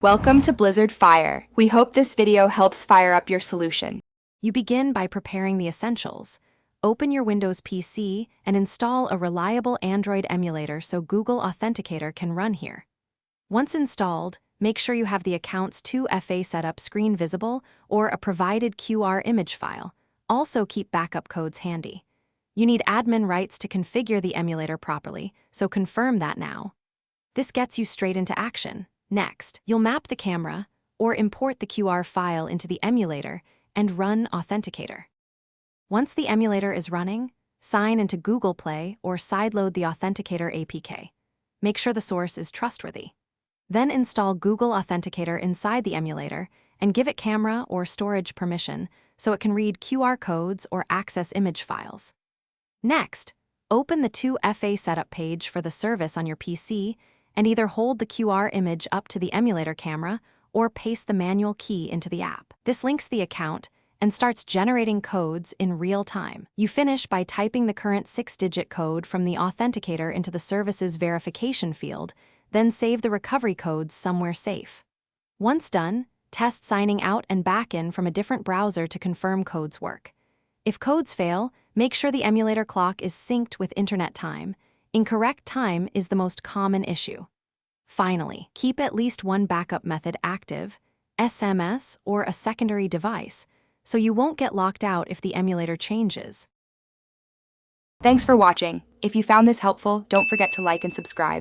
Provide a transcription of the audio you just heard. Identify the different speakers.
Speaker 1: Welcome to Blizzard Fire. We hope this video helps fire up your solution.
Speaker 2: You begin by preparing the essentials. Open your Windows PC and install a reliable Android emulator so Google Authenticator can run here. Once installed, make sure you have the account's 2FA setup screen visible or a provided QR image file. Also keep backup codes handy. You need admin rights to configure the emulator properly, so confirm that now. This gets you straight into action. Next, you'll map the camera or import the QR file into the emulator and run Authenticator. Once the emulator is running, sign into Google Play or sideload the Authenticator APK. Make sure the source is trustworthy. Then install Google Authenticator inside the emulator and give it camera or storage permission so it can read QR codes or access image files. Next, open the 2FA setup page for the service on your PC and either hold the QR image up to the emulator camera or paste the manual key into the app. This links the account and starts generating codes in real time. You finish by typing the current 6-digit code from the Authenticator into the service's verification field, then save the recovery codes somewhere safe. Once done, test signing out and back in from a different browser to confirm codes work. If codes fail, make sure the emulator clock is synced with internet time. Incorrect time is the most common issue. Finally, keep at least one backup method active, SMS or a secondary device, so you won't get locked out if the emulator changes.
Speaker 1: Thanks for watching. If you found this helpful, don't forget to like and subscribe.